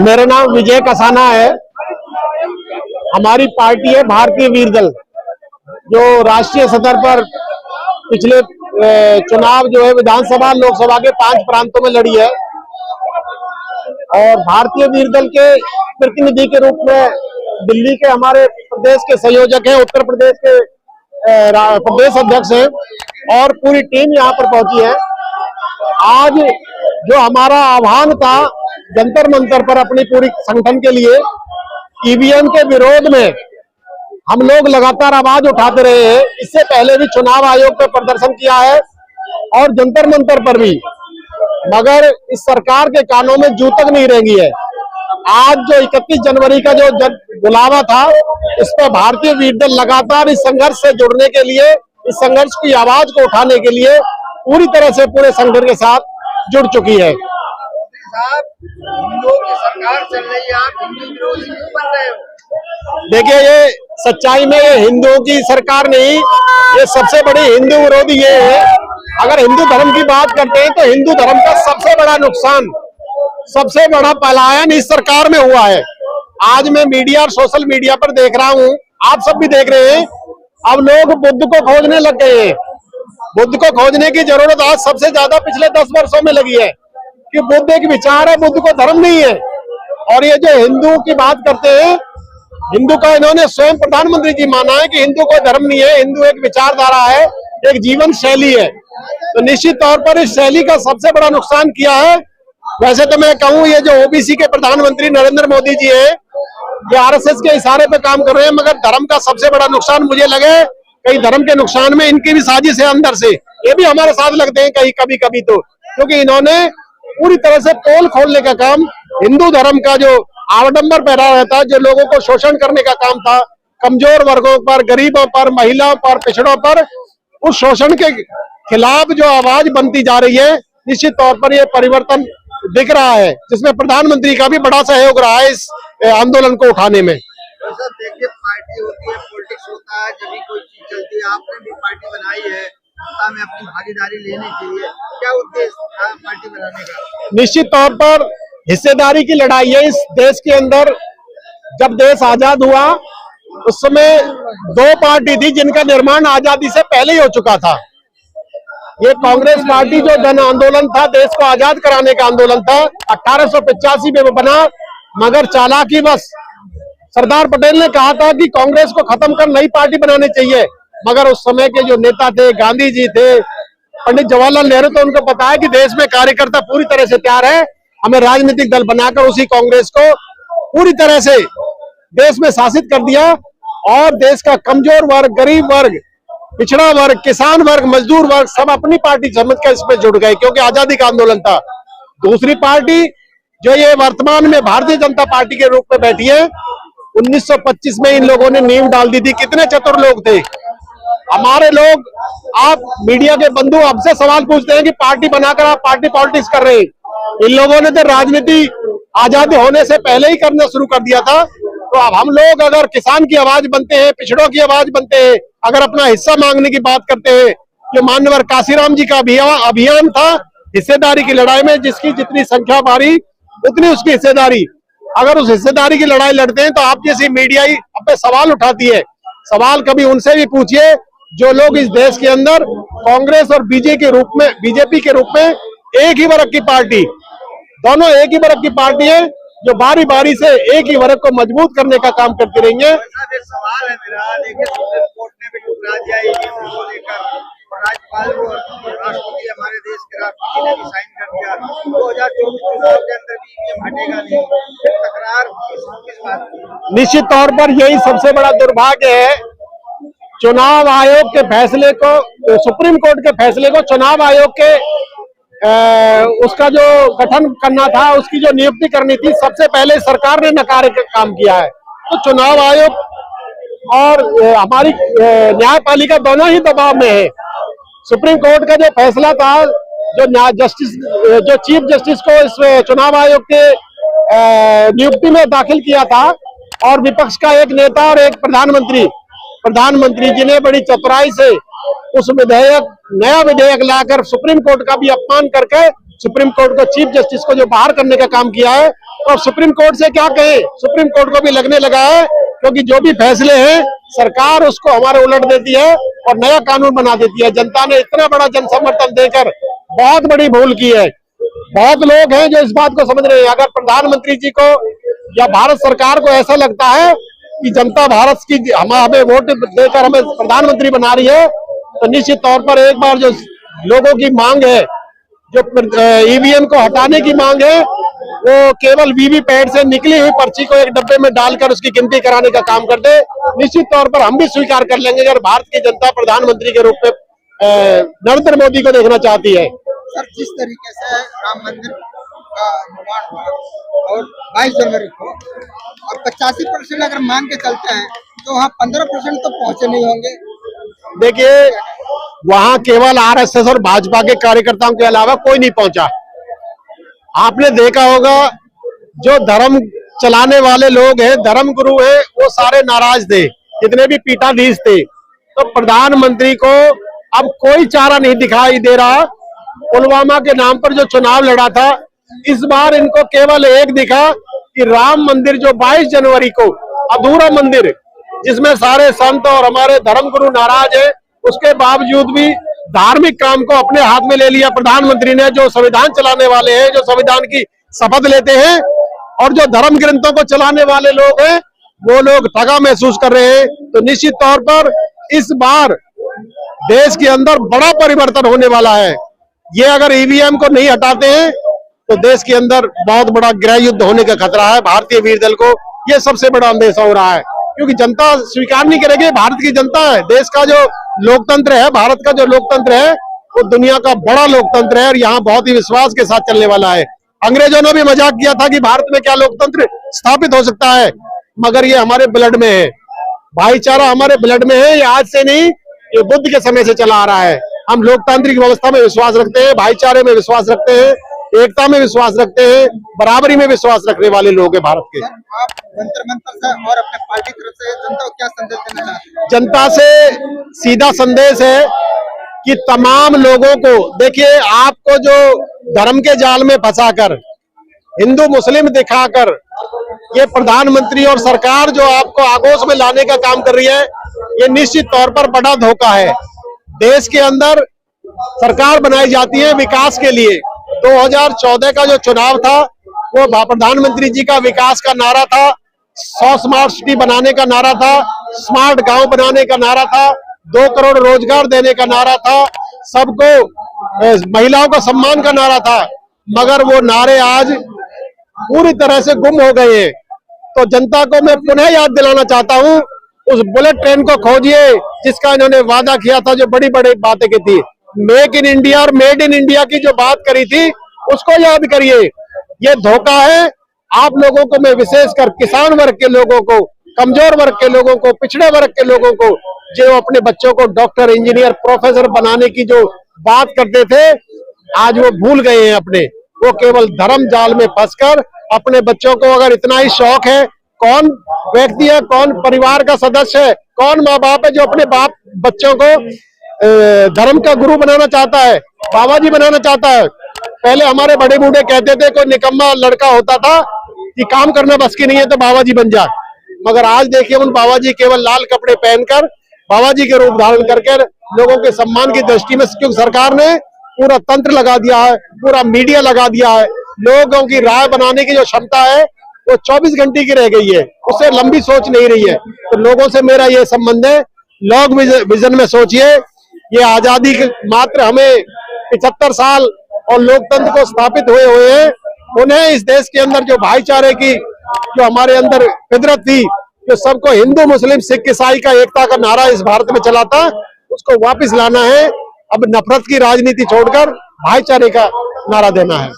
मेरा नाम विजय कसाना है। हमारी पार्टी है भारतीय वीर दल, जो राष्ट्रीय सतर पर पिछले चुनाव जो है विधानसभा लोकसभा के 5 प्रांतों में लड़ी है। और भारतीय वीर दल के प्रतिनिधि के रूप में दिल्ली के हमारे प्रदेश के संयोजक हैं, उत्तर प्रदेश के प्रदेश अध्यक्ष हैं और पूरी टीम यहाँ पर पहुंची है। आज जो हमारा आह्वान था जंतर मंतर पर अपनी पूरी संगठन के लिए, ईवीएम के विरोध में हम लोग लगातार आवाज उठाते रहे हैं। इससे पहले भी चुनाव आयोग पर प्रदर्शन किया है और जंतर मंतर पर भी, मगर इस सरकार के कानों में जू तक नहीं रेंगी है। आज जो 31 जनवरी का जो बुलावा था, इस पर भारतीय वीर दल लगातार इस संघर्ष से जुड़ने के लिए, इस संघर्ष की आवाज को उठाने के लिए पूरी तरह से पूरे संगठन के साथ जुड़ चुकी है। हिंदुओं की सरकार चल रही है, आप हिंदू विरोधी क्यों बन रहे हो? देखिए, ये सच्चाई में ये हिंदुओं की सरकार नहीं, ये सबसे बड़ी हिंदू विरोधी ये है। अगर हिंदू धर्म की बात करते हैं तो हिंदू धर्म का सबसे बड़ा नुकसान, सबसे बड़ा पलायन इस सरकार में हुआ है। आज मैं मीडिया और सोशल मीडिया पर देख रहा हूँ, आप सब भी देख रहे हैं, अब लोग बुद्ध को खोजने लग गए हैं। बुद्ध को खोजने की जरूरत आज सबसे ज्यादा पिछले 10 वर्षों में लगी है कि बुद्ध एक विचार है, बुद्ध को धर्म नहीं है। और ये जो हिंदू की बात करते हैं, हिंदू का इन्होंने स्वयं प्रधानमंत्री जी माना है कि हिंदू कोई धर्म नहीं है, हिंदू एक विचारधारा है, एक जीवन शैली है। तो निश्चित तौर पर इस शैली का सबसे बड़ा नुकसान किया है। वैसे तो मैं कहूँ, ये जो ओबीसी के प्रधानमंत्री नरेंद्र मोदी जी है, ये आरएसएस के इशारे पे काम कर रहे हैं, मगर धर्म का सबसे बड़ा नुकसान मुझे लगे कहीं धर्म के नुकसान में इनकी भी साजिश है अंदर से। ये भी हमारे साथ लगते हैं कहीं कभी कभी, तो क्योंकि इन्होंने पूरी तरह से पोल खोलने का काम, हिंदू धर्म का जो आडंबर पैदा रहता है, जो लोगों को शोषण करने का काम था, कमजोर वर्गों पर, गरीबों पर, महिलाओं पर, पिछड़ों पर, उस शोषण के खिलाफ जो आवाज बनती जा रही है, निश्चित तौर पर यह परिवर्तन दिख रहा है, जिसमें प्रधानमंत्री का भी बड़ा सहयोग रहा है इस आंदोलन को उठाने में। तो देखिए, पार्टी होती है, पॉलिटिक्स होता है, जब भी कोई चीज चलती है। आपने भी पार्टी बनाई है, सत्ता में अपनी भागीदारी लेने के लिए, क्या उद्देश्य था पार्टी बनाने का? निश्चित तौर पर हिस्सेदारी की लड़ाई है इस देश के अंदर। जब देश आजाद हुआ उस समय 2 पार्टी थी जिनका निर्माण आजादी से पहले ही हो चुका था। ये कांग्रेस पार्टी जो जन आंदोलन था, देश को आजाद कराने का आंदोलन था, 1885 में वो बना, मगर चालाकी बस सरदार पटेल ने कहा था कि कांग्रेस को खत्म कर नई पार्टी बनानी चाहिए। मगर उस समय के जो नेता थे, गांधी जी थे, पंडित जवाहरलाल नेहरू, तो उनको पता है कि देश में कार्यकर्ता पूरी तरह से तैयार है, हमें राजनीतिक दल बनाकर उसी कांग्रेस को पूरी तरह से देश में शासित कर दिया। और देश का कमजोर वर्ग, गरीब वर्ग, पिछड़ा वर्ग, किसान वर्ग, मजदूर वर्ग सब अपनी पार्टी समझकर इसमें जुड़ गए, क्योंकि आजादी का आंदोलन था। दूसरी पार्टी जो ये वर्तमान में भारतीय जनता पार्टी के रूप में बैठी है, 1925 में इन लोगों ने नींव डाल दी थी। कितने चतुर लोग थे हमारे लोग। आप मीडिया के बंधु आपसे सवाल पूछते हैं कि पार्टी बनाकर आप पार्टी पॉलिटिक्स कर रहे हैं। इन लोगों ने तो राजनीति आजादी होने से पहले ही करना शुरू कर दिया था। तो अब हम लोग अगर किसान की आवाज बनते हैं, पिछड़ों की आवाज बनते हैं, अगर अपना हिस्सा मांगने की बात करते हैं, जो मान्यवर काशीराम जी का अभियान था हिस्सेदारी की लड़ाई में, जिसकी जितनी संख्या बारी उतनी उसकी हिस्सेदारी, अगर उस हिस्सेदारी की लड़ाई लड़ते हैं तो आप जैसी मीडिया ही अपने सवाल उठाती है। सवाल कभी उनसे भी पूछिए जो लोग इस देश के अंदर कांग्रेस और बीजेपी के रूप में एक ही वर्ग की पार्टी, दोनों एक ही वर्ग की पार्टी है, जो बारी बारी से एक ही वर्ग को मजबूत करने का काम करती रही है। सवाल है मेरा, देखिए सुप्रीम कोर्ट ने भी ठुकरा दिया ईवीएम को लेकर, और राज्यपाल को, राष्ट्रपति हमारे देश के राष्ट्रपति ने भी साइन कर दिया। 2024 चुनाव के अंदर भी ईवीएम हटेगा नहीं, तकरार किस बात की? निश्चित तौर पर यही सबसे बड़ा दुर्भाग्य है। चुनाव आयोग के फैसले को, सुप्रीम कोर्ट के फैसले को चुनाव आयोग के उसका जो गठन करना था, उसकी जो नियुक्ति करनी थी, सबसे पहले सरकार ने नकार के काम किया है। तो चुनाव आयोग और हमारी न्यायपालिका दोनों ही दबाव में है। सुप्रीम कोर्ट का जो फैसला था, जो चीफ जस्टिस को इस चुनाव आयोग के नियुक्ति में दाखिल किया था, और विपक्ष का एक नेता और एक प्रधानमंत्री जी ने बड़ी चतुराई से उस नया विधेयक लाकर सुप्रीम कोर्ट का भी अपमान करके सुप्रीम कोर्ट को, चीफ जस्टिस को जो बाहर करने का काम किया है, तो सुप्रीम कोर्ट से क्या कहें, सुप्रीम कोर्ट को भी लगने लगा है, क्योंकि जो भी फैसले हैं सरकार उसको हमारे उलट देती है और नया कानून बना देती है। जनता ने इतना बड़ा जन समर्थन देकर बहुत बड़ी भूल की है। बहुत लोग हैं जो इस बात को समझ रहे हैं। अगर प्रधानमंत्री जी को या भारत सरकार को ऐसा लगता है कि जनता भारत की हमें वोट देकर हमें प्रधानमंत्री बना रही है, तो निश्चित तौर पर एक बार जो लोगों की मांग है, जो ईवीएम को हटाने की मांग है, वो केवल वीवीपैट से निकली हुई पर्ची को एक डब्बे में डालकर उसकी गिनती कराने का काम कर दे, निश्चित तौर पर हम भी स्वीकार कर लेंगे अगर भारत की जनता प्रधानमंत्री के रूप में नरेंद्र मोदी को देखना चाहती है। सर, जिस तरीके से राम मंदिर का निर्माण हुआ और 22 जनवरी को और 85% अगर मान के चलते हैं तो वहाँ 15% तो पहुंचे नहीं होंगे। देखिए, वहां केवल आरएसएस और भाजपा के कार्यकर्ताओं के अलावा कोई नहीं पहुंचा। आपने देखा होगा जो धर्म चलाने वाले लोग हैं, धर्म गुरु हैं, वो सारे नाराज थे, जितने भी पीठाधीश थे। तो प्रधानमंत्री को अब कोई चारा नहीं दिखाई दे रहा। पुलवामा के नाम पर जो चुनाव लड़ा था, इस बार इनको केवल एक दिखा कि राम मंदिर जो 22 जनवरी को अधूरा मंदिर, जिसमें सारे संत और हमारे धर्म गुरु नाराज है, उसके बावजूद भी धार्मिक काम को अपने हाथ में ले लिया प्रधानमंत्री ने। जो संविधान चलाने वाले हैं, जो संविधान की शपथ लेते हैं और जो धर्म ग्रंथों को चलाने वाले लोग हैं, वो लोग ठगा महसूस कर रहे हैं। तो निश्चित तौर पर इस बार देश के अंदर बड़ा परिवर्तन होने वाला है। ये अगर ईवीएम को नहीं हटाते हैं तो देश के अंदर बहुत बड़ा गृह युद्ध होने का खतरा है। भारतीय वीर दल को ये सबसे बड़ा अंदेशा हो रहा है, क्योंकि जनता स्वीकार नहीं करेगी। भारत की जनता है, देश का जो लोकतंत्र है, भारत का जो लोकतंत्र है, वो दुनिया का बड़ा लोकतंत्र है और यहाँ बहुत ही विश्वास के साथ चलने वाला है। अंग्रेजों ने भी मजाक किया था कि भारत में क्या लोकतंत्र स्थापित हो सकता है, मगर ये हमारे ब्लड में है। भाईचारा हमारे ब्लड में है। ये आज से नहीं, ये बुद्ध के समय से चला आ रहा है। हम लोकतांत्रिक व्यवस्था में विश्वास रखते हैं, भाईचारे में विश्वास रखते हैं, एकता में विश्वास रखते हैं, बराबरी में विश्वास रखने वाले लोग हैं भारत के। आप जंतर मंतर से और अपने पार्टी तरफ से जनता को क्या संदेश देना चाहते हैं? जनता से सीधा संदेश है कि तमाम लोगों को, देखिए, आपको जो धर्म के जाल में फंसाकर, हिंदू मुस्लिम दिखाकर ये प्रधानमंत्री और सरकार जो आपको आगोश में लाने का काम कर रही है, ये निश्चित तौर पर बड़ा धोखा है। देश के अंदर सरकार बनाई जाती है विकास के लिए। 2014 का जो चुनाव था, वो प्रधानमंत्री जी का विकास का नारा था, 100 स्मार्ट सिटी बनाने का नारा था, स्मार्ट गांव बनाने का नारा था, 2 करोड़ रोजगार देने का नारा था, सबको महिलाओं का सम्मान का नारा था। मगर वो नारे आज पूरी तरह से गुम हो गए हैं। तो जनता को मैं पुनः याद दिलाना चाहता हूं, उस बुलेट ट्रेन को खोजिए जिसका इन्होंने वादा किया था, जो बड़ी बड़ी बातें की थी। मेक इन इंडिया और मेड इन इंडिया की जो बात करी थी, उसको याद करिए। ये धोखा है। आप लोगों को, मैं विशेषकर किसान वर्ग के लोगों को, कमजोर वर्ग के लोगों को, पिछड़े वर्ग के लोगों को, जो अपने बच्चों को डॉक्टर, इंजीनियर, प्रोफेसर बनाने की जो बात करते थे, आज वो भूल गए हैं अपने। वो केवल धर्म जाल में फंसकर अपने बच्चों को, अगर इतना ही शौक है, कौन व्यक्ति है, कौन परिवार का सदस्य है, कौन माँ बाप है जो अपने बच्चों को धर्म का गुरु बनाना चाहता है, बाबा जी बनाना चाहता है। पहले हमारे बड़े बूढ़े कहते थे, कोई निकम्मा लड़का होता था कि काम करना बस की नहीं है तो बाबा जी बन जा। मगर आज देखिए, उन बाबा जी केवल लाल कपड़े पहनकर बाबा जी के रूप धारण करके लोगों के सम्मान की दृष्टि में, क्योंकि सरकार ने पूरा तंत्र लगा दिया है, पूरा मीडिया लगा दिया है, लोगों की राय बनाने की जो क्षमता है वो 24 घंटे की रह गई है, उससे लंबी सोच नहीं रही है। तो लोगों से मेरा ये संबंध है, लॉन्ग विजन में सोचिए। ये आजादी के मात्र हमें 75 साल और लोकतंत्र को स्थापित हुए हैं, उन्हें इस देश के अंदर जो भाईचारे की, जो हमारे अंदर फितरत थी, जो सबको हिंदू मुस्लिम सिख ईसाई का एकता का नारा इस भारत में चला था, उसको वापस लाना है। अब नफरत की राजनीति छोड़कर भाईचारे का नारा देना है।